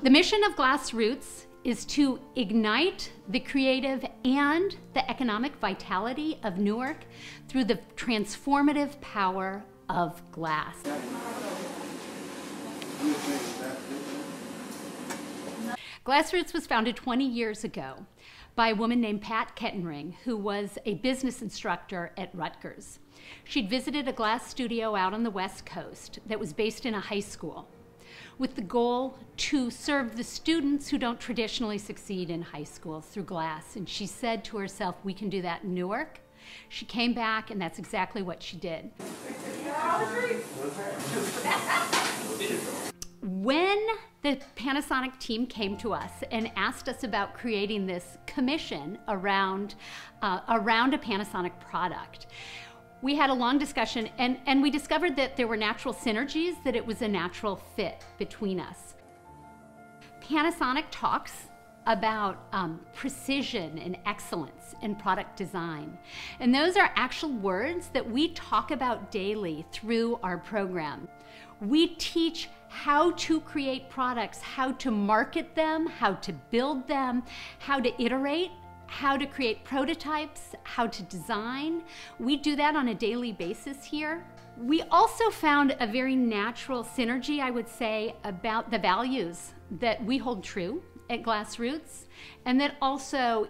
The mission of GlassRoots is to ignite the creative and the economic vitality of Newark through the transformative power of glass. GlassRoots was founded 20 years ago by a woman named Pat Kettenring, who was a business instructor at Rutgers. She'd visited a glass studio out on the West Coast that was based in a high school, with the goal to serve the students who don't traditionally succeed in high school through glass. And she said to herself, we can do that in Newark. She came back, and that's exactly what she did. When the Panasonic team came to us and asked us about creating this commission around a Panasonic product, we had a long discussion, and we discovered that there were natural synergies, that it was a natural fit between us. Panasonic talks about precision and excellence in product design. And those are actual words that we talk about daily through our program. We teach how to create products, how to market them, how to build them, how to iterate, how to create prototypes, how to design. We do that on a daily basis here. We also found a very natural synergy, I would say, about the values that we hold true at GlassRoots, and that also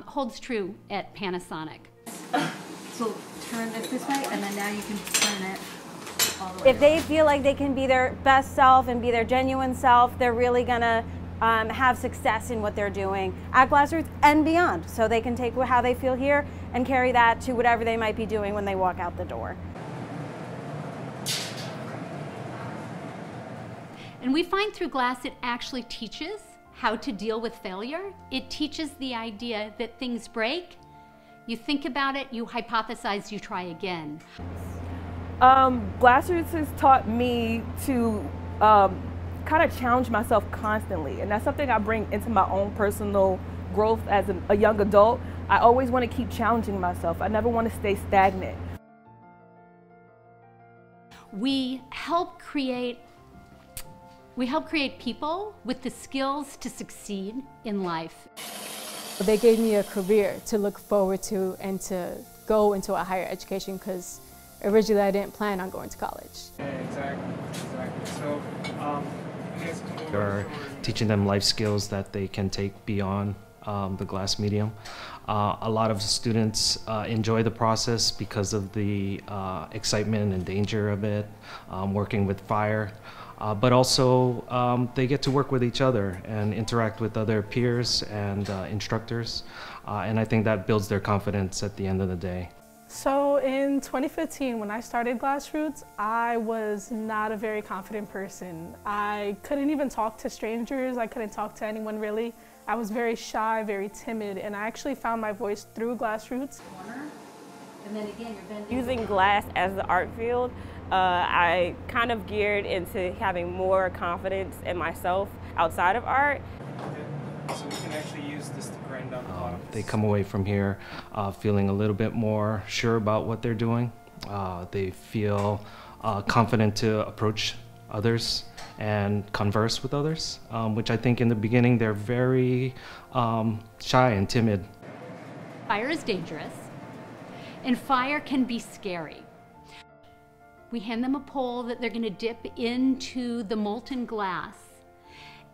holds true at Panasonic. So turn this way, and then now you can turn it all the way. If they feel like they can be their best self and be their genuine self, they're really gonna have success in what they're doing at GlassRoots and beyond. So they can take how they feel here and carry that to whatever they might be doing when they walk out the door. And we find through glass it actually teaches how to deal with failure. It teaches the idea that things break, you think about it, you hypothesize, you try again. GlassRoots has taught me to kind of challenge myself constantly, and that's something I bring into my own personal growth as a young adult. I always want to keep challenging myself. I never want to stay stagnant. We help create people with the skills to succeed in life. They gave me a career to look forward to and to go into a higher education, because originally I didn't plan on going to college. Yeah, exactly. So, We're teaching them life skills that they can take beyond the glass medium. A lot of students enjoy the process because of the excitement and danger of it, working with fire. But also they get to work with each other and interact with other peers and instructors. And I think that builds their confidence at the end of the day. So in 2015, when I started GlassRoots, I was not a very confident person. I couldn't even talk to strangers. I couldn't talk to anyone really. I was very shy, very timid, and I actually found my voice through GlassRoots. And then again, you're bending. Using glass as the art field, I kind of geared into having more confidence in myself outside of art. so we can actually use this to grind down the bottom. They come away from here feeling a little bit more sure about what they're doing. They feel confident to approach others and converse with others, which I think in the beginning they're very shy and timid. Fire is dangerous, and fire can be scary. We hand them a pole that they're going to dip into the molten glass,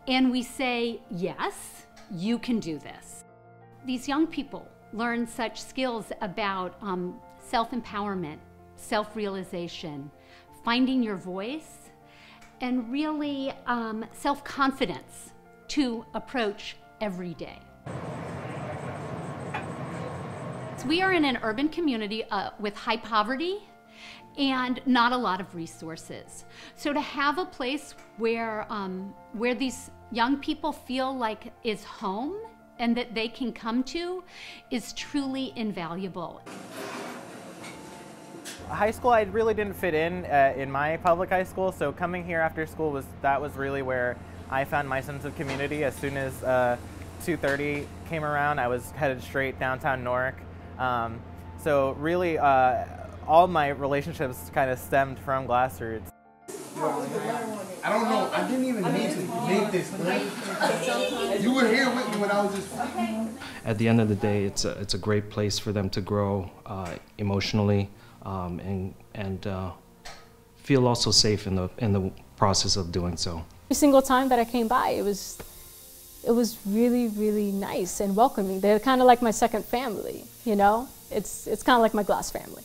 and we say, yes, you can do this. These young people learn such skills about self-empowerment, self-realization, finding your voice, and really self-confidence to approach every day. So we are in an urban community with high poverty and not a lot of resources. So to have a place where these young people feel like is home and that they can come to is truly invaluable. High school, I really didn't fit in my public high school, so coming here after school was really where I found my sense of community. As soon as 2:30 came around, I was headed straight downtown Newark. So really, all my relationships kind of stemmed from GlassRoots. I don't know. I didn't even need to make this, man. You were here with me when I was just. At the end of the day, it's a great place for them to grow emotionally and feel also safe in the process of doing so. Every single time that I came by, it was really, really nice and welcoming. They're kind of like my second family, you know? It's kind of like my glass family.